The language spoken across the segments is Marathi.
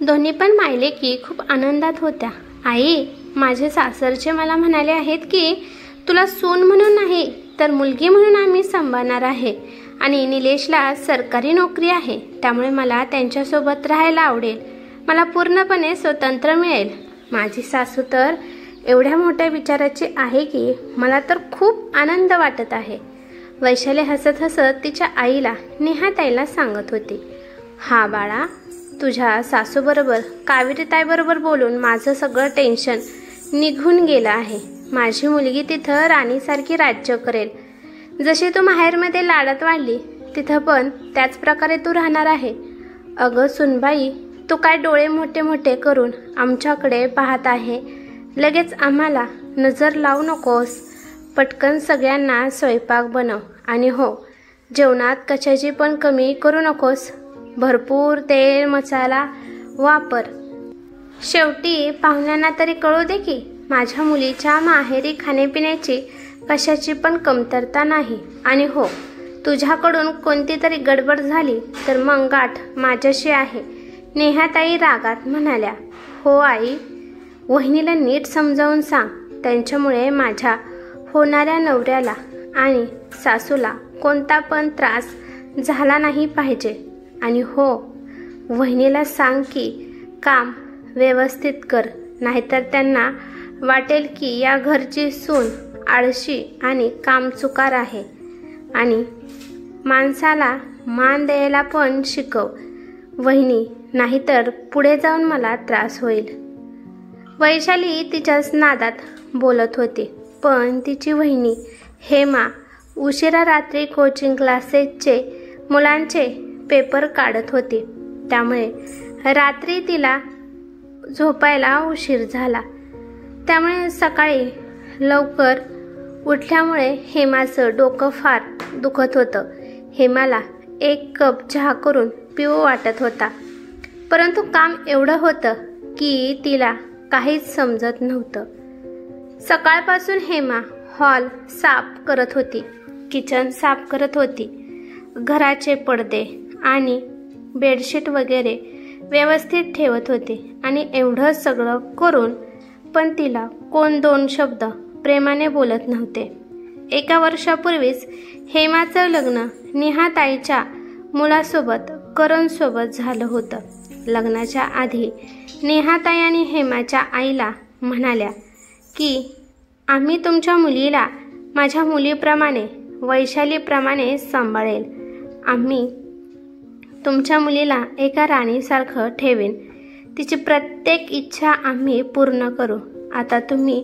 दोन्ही पण मायलेकी खूप आनंदात होत्या। आई, माझे सासरचे मला म्हणाले आहेत की तुला सून म्हणून नाही तर मुलगी म्हणून आम्ही सांभाळणार आहे आणि निलेशला सरकारी नोकरी आहे, त्यामुळे मला त्यांच्यासोबत राहायला आवडेल, मला पूर्णपणे स्वतंत्र मिळेल। माझी सासू तर एवढ्या मोठ्या विचाराची आहे की मला तर खूप आनंद वाटत आहे। वैशाली हसत हसत तिच्या आईला नेहाताईला सांगत होती, हा बाळा, तुझ्या सासूबरोबर कावेरीताईबरोबर बोलून माझं सगळं टेन्शन निघून गेलं आहे। माझी मुलगी तिथं राणीसारखी राज्य करेल। जशी तू माहेरमध्ये लाडात वाढली तिथं पण त्याच प्रकारे तू राहणार आहे। अगं सुनबाई, तू काय डोळे मोठे मोठे करून आमच्याकडे पाहत आहे? लगेच आम्हाला नजर लावू नकोस। पटकन सगळ्यांना स्वयंपाक बनव आणि हो, जेवणात कशाची पण कमी करू नकोस। भरपूर तेल मसाला वापर। शेवटी पाहुण्यांना तरी कळू दे की माझ्या मुलीच्या माहेरी खाण्यापिण्याची कशाची पण कमतरता नाही। आणि हो, तुझ्याकडून कोणती तरी गडबड झाली तर मग गाठ माझ्याशी आहे। नेहाताई रागात म्हणाल्या, हो आई, वहिनीला नीट समजावून सांग, त्यांच्यामुळे माझ्या होणाऱ्या नवऱ्याला आणि सासूला कोणता पण त्रास झाला नाही पाहिजे। आणि हो, वहिनीला सांग की काम व्यवस्थित कर, नाहीतर त्यांना वाटेल की या घरची सून आळशी आणि कामचुकार आहे। आणि माणसाला मान द्यायला पण शिकव वहिनी, नाहीतर पुढे जाऊन मला त्रास होईल। वैशाली तिच्याच नादात बोलत होती, पण तिची वहिनी हेमा उशिरा रात्री कोचिंग क्लासेसचे मुलांचे पेपर काढत होती, त्यामुळे रात्री तिला झोपायला उशीर झाला। त्यामुळे सकाळी लवकर उठल्यामुळे हेमाचं डोकं फार दुखत होतं। हेमाला एक कप चहा करून पिऊ वाटत होता, परंतु काम एवढं होतं की तिला काहीच समजत नव्हतं। सकाळपासून हेमा हॉल साफ करत होती, किचन साफ करत होती, घराचे पडदे आणि बेडशीट वगैरे व्यवस्थित ठेवत होती। आणि एवढं सगळं करून पण तिला कोण दोन शब्द प्रेमाने बोलत नव्हते। एका वर्षापूर्वीच हेमाचं लग्न नेहाताईच्या मुलासोबत करणसोबत झालं होतं। लग्नाच्या आधी नेहाताई आणि हेमाच्या आईला म्हणाल्या की आम्ही तुमच्या मुलीला माझ्या मुलीप्रमाणे वैशालीप्रमाणे सांभाळेल। आम्ही तुमच्या मुलीला एका राणीसारखं ठेवेन, तिची प्रत्येक इच्छा आम्ही पूर्ण करू। आता तुम्ही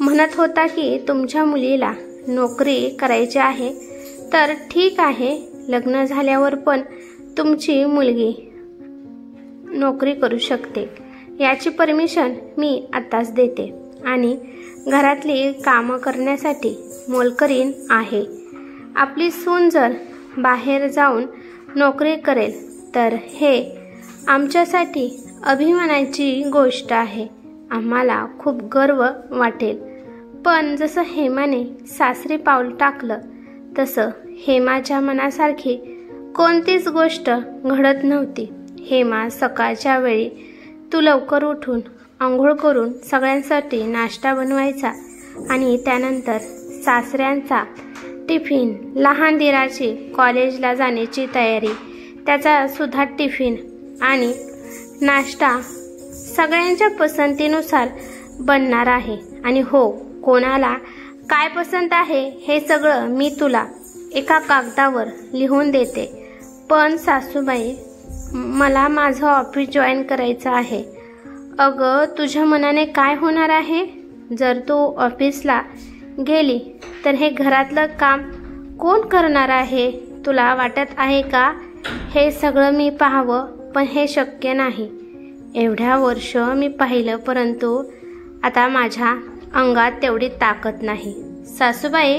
म्हणत होता की तुमच्या मुलीला नोकरी करायची आहे, तर ठीक आहे, लग्न झाल्यावर पण तुमची मुलगी नोकरी करू शकते, याची परमिशन मी आताच देते आणि घरातली कामं करण्यासाठी मोलकरीण आहे। आपली सून जर बाहेर जाऊन नोकरी करेल तर हे आमच्यासाठी अभिमानाची गोष्ट आहे, आम्हाला खूप गर्व वाटेल। पण जसं हेमाने सासरी पाऊल टाकलं तसं हेमाच्या मनासारखी कोणतीच गोष्ट घडत नव्हती। हेमा सकाळच्या वेळी तू लवकर उठून आंघोळ करून सगळ्यांसाठी नाश्ता बनवायचा आणि त्यानंतर सासऱ्यांचा टिफिन, लहान दिराची कॉलेजला जाण्याची तयारी, त्याचा सुद्धा टिफिन आणि नाश्ता सगळ्यांच्या पसंतीनुसार बनणार आहे। आणि हो, कोणाला काय पसंत आहे हे सगळं मी तुला एका कागदावर लिहून देते। पण सासूबाई, मला माझं ऑफिस जॉईन करायचं आहे। अगं, तुझ्या मनाने काय होणार आहे? जर तू ऑफिसला गेली तर हे घरातलं काम कोण करणार आहे? तुला वाटत आहे का हे सगळं मी पाहावं? पण हे शक्य नाही। एवढ्या वर्ष मी पाहिलं, परंतु आता माझ्या अंगात तेवढी ताकद नाही। सासूबाई,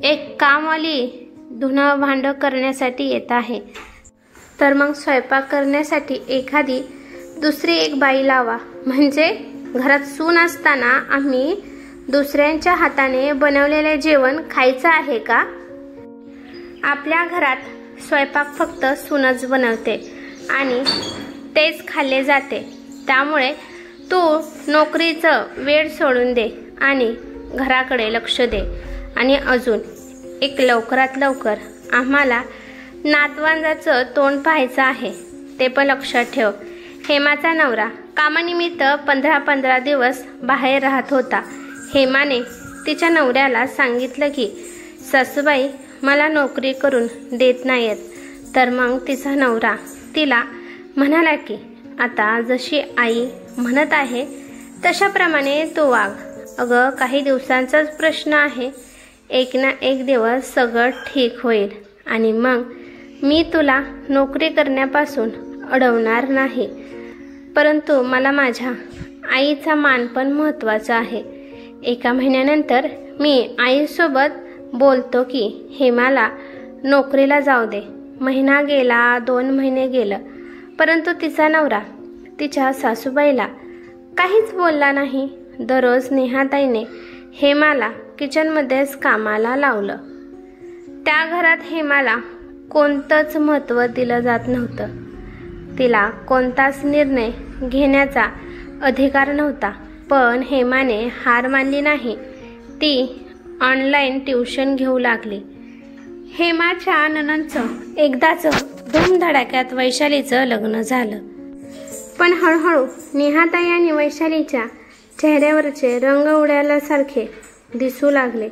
एक कामवाली धुणं भांडं करण्यासाठी येत आहे, तर मग स्वयंपाक करण्यासाठी एखादी दुसरी एक बाई लावा। म्हणजे घरात सून असताना आम्ही दुसऱ्यांच्या हाताने बनवलेले जेवण खायचं आहे का? आपल्या घरात स्वयंपाक फक्त सूनच बनवते आणि तेच खाल्ले जाते। त्यामुळे तू नोकरीचं वेळ सोडून दे आणि घराकडे लक्ष दे। आणि अजून एक, लवकरात लवकर आम्हाला नातवंडाचं तोंड पाहायचं आहे, ते पण लक्षात ठेव। हेमाचा नवरा कामानिमित्त 15 दिवस बाहेर राहत होता। हेमाने तिच्या नवऱ्याला सांगितलं की सासूबाई मला नोकरी करून देत नाहीत। तर मग तिचा नवरा तिला म्हणाला की आता जशी आई म्हणत आहे तशाप्रमाणे तू वाग। अगं, काही दिवसांचाच प्रश्न आहे, एक ना एक दिवस सगळं ठीक होईल आणि मग मी तुला नोकरी करण्यापासून अडवणार नाही। परंतु मला माझ्या आईचा मान पण महत्त्वाचा आहे। 1 महिन्यानंतर मी आईसोबत बोलतो की हेमाला नोकरीला जाऊ दे। महिना गेला, 2 महिने गेलं, परंतु तिचा नवरा तिच्या सासूबाईला काहीच बोलला नाही। दररोज नेहाताईने हेमाला किचनमध्येच कामाला लावलं। त्या घरात हेमाला कोणतंच महत्त्व दिलं जात नव्हतं। तिला कोणताच निर्णय घेण्याचा अधिकार नव्हता। पण हेमाने हार मानली नाही, ती ऑनलाईन ट्युशन घेऊ लागली। हेमाच्या नणंदचं एकदाचं धूमधडाक्यात वैशालीचं लग्न झालं। पण हळूहळू नेहाताई आणि वैशालीच्या चेहऱ्यावरचे रंग उडाल्यासारखे दिसू लागले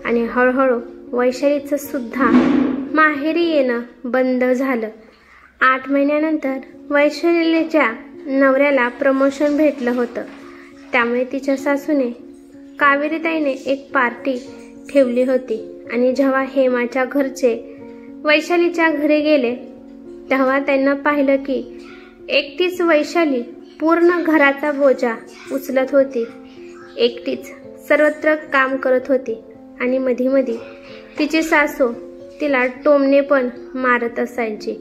आणि हळूहळू वैशालीचं सुद्धा माहेरी येणं बंद झालं। 8 महिन्यानंतर वैशालीच्या नवऱ्याला प्रमोशन भेटलं होतं। त्यामुळे तिच्या सासूने कावेरीताईने एक पार्टी ठेवली होती आणि जेव्हा हेमाच्या घरचे वैशालीच्या घरी गेले तेव्हा त्यांना पाहिलं की एकटीच वैशाली पूर्ण घराचा बोजा उचलत होती, एकटीच सर्वत्र काम करत होती आणि मधी तिची सासू तिला टोमणे पण मारत असायची।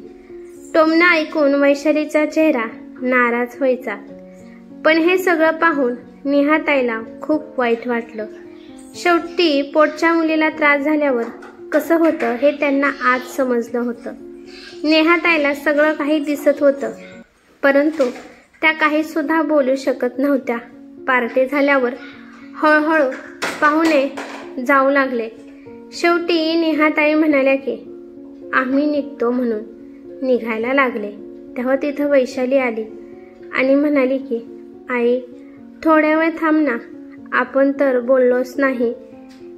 टोमणं ऐकून वैशालीचा चेहरा नाराज व्हायचा। पण हे सगळं पाहून नेहाताईला खूप वाईट वाटलं। शेवटी पोटच्या मुलीला त्रास झाल्यावर कसं होतं हे त्यांना आज समजलं होतं। नेहाताईला सगळं काही दिसत होतं, परंतु त्या काही सुद्धा बोलू शकत नव्हत्या। पार्टी झाल्यावर हळूहळू पाहुणे जाऊ लागले। शेवटी नेहाताई म्हणाल्या की आम्ही निघतो म्हणून निघायला लागले। तेव्हा तिथं वैशाली आली आणि म्हणाली की आई, थोड्या वेळ थांब ना, आपण तर बोललोच नाही।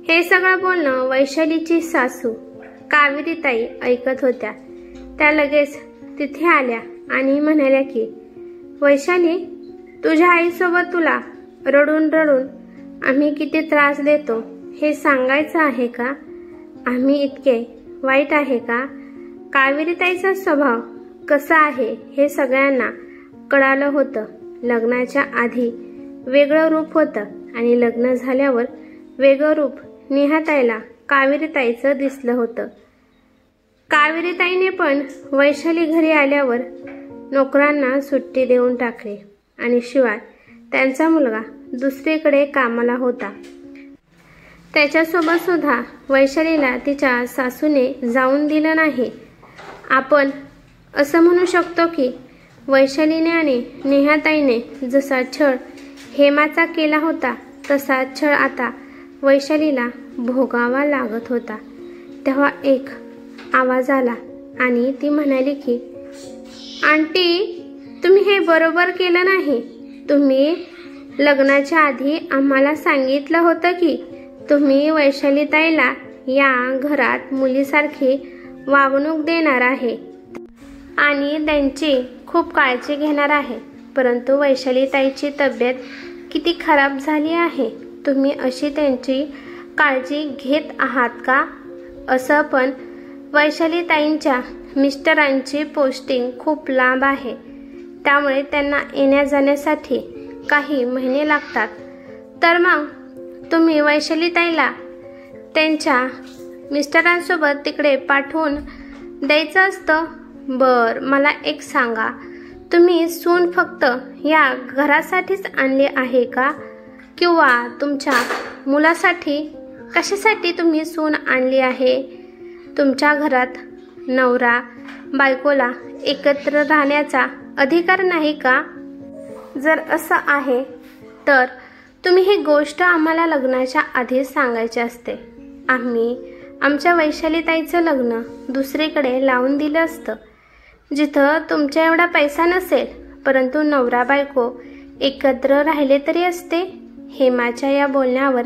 हे सगळं बोलणं वैशालीची सासू कावेरीताई ऐकत होत्या। त्या लगेच तिथे आल्या आणि म्हणाल्या की वैशाली, तुझ्या आईसोबत तुला रडून रडून आम्ही किती त्रास देतो हे सांगायचं आहे का? आम्ही इतके वाईट आहे का? कावेरीताईचा स्वभाव कसा आहे हे सगळ्यांना कळालं होतं। लग्नाच्या आधी वेगळं रूप होतं आणि लग्न झाल्यावर वेगळं रूप नेहाताईला कावेरीताईचं दिसलं होतं। कावेरीताईने पण वैशाली घरी आल्यावर नोकरांना सुट्टी देऊन टाकली आणि शिवाय त्यांचा मुलगा दुसरीकडे कामाला होता। त्याच्यासोबत सुद्धा वैशालीला तिच्या सासूने जाऊन दिलं नाही। आपण असं म्हणू शकतो की वैशालीने आणि नेहाताईने जसा छळ हेमाचा केला होता तसा छळ आता वैशालीला भोगावा लागत होता। तेव्हा एक आवाज आला आणि ती म्हणाली की आंटी, तुम्ही हे बरोबर केलं नाही। तुम्ही लग्नाच्या आधी आम्हाला सांगितलं होतं की तुम्ही वैशालीताईला या घरात मुलीसारखी वागणूक देणार आहे आणि त्यांची खूप काळजी घेणार आहे। परंतु वैशालीताईची तब्येत किती खराब झाली आहे, तुम्ही अशी त्यांची काळजी घेत आहात का? असं पण वैशालीताईंच्या मिस्टरांची पोस्टिंग खूप लांब आहे, त्यामुळे त्यांना येण्या जाण्यासाठी काही महिने लागतात। तर मग तुम्ही वैशालीताईला त्यांच्या मिस्टरांसोबत तिकडे पाठवून द्यायचं असतं। मला एक सांगा, तुम्ही सून फक्त या घरासाठीच आणली आहे का, किंवा तुमच्या मुलासाठी? कशासाठी तुम्ही सून आणली आहे? तुमच्या घरात नवरा बायकोला एकत्र राहण्याचा अधिकार नाही का? जर असं आहे तर तुम्ही ही गोष्ट आम्हाला लग्नाच्या आधीच सांगायची असते. आम्ही आमच्या वैशालीताईचं लग्न दुसरीकडे लावून दिलं असतं, जिथं तुमच्या एवढा पैसा नसेल, परंतु नवरा बायको एकत्र राहिले तरी असते. हेमाच्या या बोलण्यावर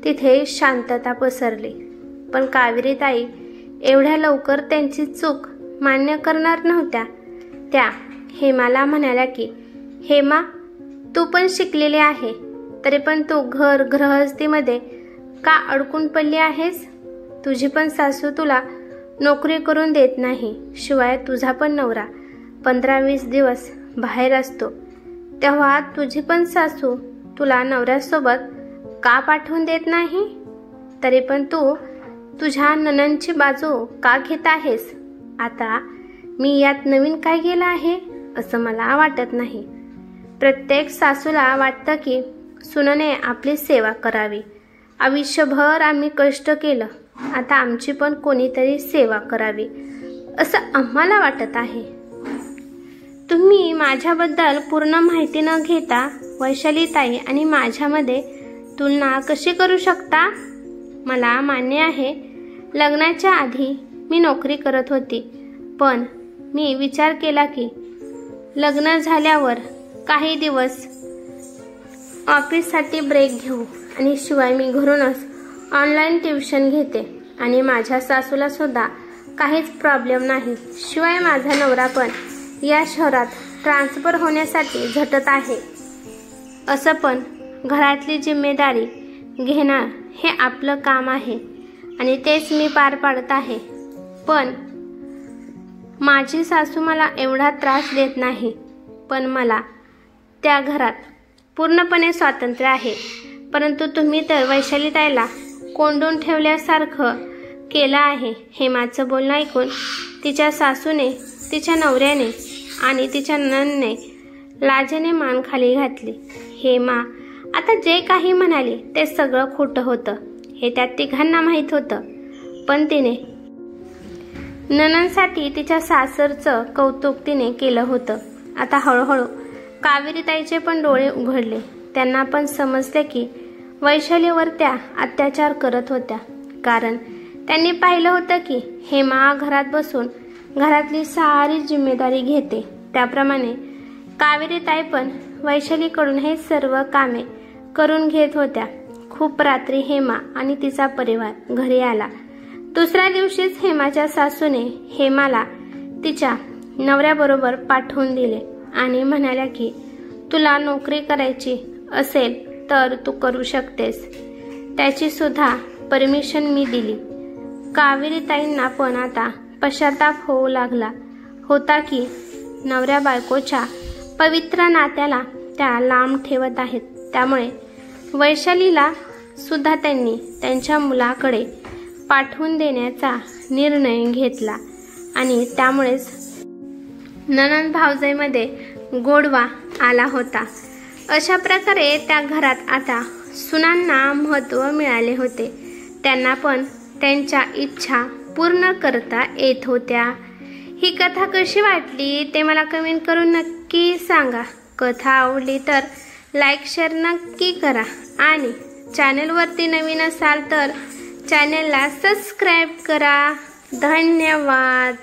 तिथे शांतता पसरली. पण कावेरीताई एवढ्या लवकर त्यांची चूक मान्य करणार नव्हत्या. त्या हेमाला म्हणाल्या की, हेमा, तू पण शिकलेली आहे, तरी पण तू गृहस्थीमध्ये का अडकून पडली आहेस? तुझी पण सासू तुला नोकरी करून देत नाही. शिवाय तुझा पण नवरा 15-20 दिवस बाहेर असतो, तेव्हा तुझी पण सासू तुला नवऱ्यासोबत का पाठवून देत नाही? तरी पण तू तुझ्या नणंदची बाजू का घेत आहेस? आता मी यात नवीन काय केलं आहे असं मला वाटत नाही. प्रत्येक सासूला वाटतं की सुनेने आपली सेवा करावी. आयुष्यभर आम्ही कष्ट केलं, आता आमची पण कोणीतरी सेवा करावी असं आम्हाला वाटत आहे. तुम्ही माझ्याबद्दल पूर्ण माहिती न घेता वैशालीताई आणि माझ्यामध्ये तुलना कशी करू शकता? मला मान्य आहे, लग्नाच्या आधी मी नोकरी करत होती, पण मी विचार केला की लग्न झाल्यावर काही दिवस ऑफिससाठी ब्रेक घेऊ आणि शिवाय मी घरूनच ऑनलाईन ट्युशन घेते आणि माझ्या सासूला सुद्धा काहीच प्रॉब्लेम नाही. शिवाय माझा नवरा पण या शहरात ट्रान्सफर होण्यासाठी झटत आहे. असं पण घरातली जिम्मेदारी घेणं हे आपलं काम आहे आणि तेच मी पार पाडत आहे. पण माझी सासू मला एवढा त्रास देत नाही, पण मला त्या घरात पूर्णपणे स्वातंत्र्य आहे. परंतु तुम्ही तर वैशालीताईला कोंडून ठेवल्यासारखं केलं आहे. हेमाचं बोलणं ऐकून तिच्या सासूने, तिच्या नवऱ्याने आणि तिच्या नणंदने लाजेने मान खाली घातली. हेमा आता जे काही म्हणाली ते सगळं खोटं होतं हे त्या तिघांना माहीत होतं. पण तिने नणंदसाठी तिच्या सासरचं कौतुक तिने केलं होतं. आता हळूहळू कावेरीताईचे पण डोळे उघडले. त्यांना पण समजले की वैशालीवर त्या अत्याचार करत होत्या, कारण त्यांनी पाहिलं होतं की हेमा घरात बसून घरातली सारी जिम्मेदारी घेते. त्याप्रमाणे कावेरीताई पण वैशालीकडून हे सर्व कामे करून घेत होत्या. खूप रात्री हेमा आणि तिचा परिवार घरी आला. दुसऱ्या दिवशीच हेमाच्या सासूने हेमाला तिच्या नवऱ्याबरोबर पाठवून दिले आणि म्हणाल्या की तुला नोकरी करायची असेल तर तू करू शकतेस. त्याची सुद्धा परमिशन मी दिली. कावेरीताईंना पण आता पश्चाताप होऊ लागला होता की नवऱ्या बायकोच्या पवित्र नात्याला त्या लांब ठेवत आहेत. त्यामुळे वैशालीला सुद्धा त्यांनी त्यांच्या मुलाकडे पाठवून देण्याचा निर्णय घेतला आणि त्यामुळेच नणंद भावजाईमध्ये गोडवा आला होता. अशा प्रकारे त्या घरात आता सुनांना महत्त्व मिळाले होते. त्यांना पण त्यांच्या इच्छा पूर्ण करता येत होत्या. ही कथा कशी वाटली ते मला कमेंट करून नक्की सांगा. कथा आवडली तर लाईक शेअर नक्की करा आणि चॅनलवरती नवीन असाल तर चॅनलला सबस्क्राईब करा. धन्यवाद.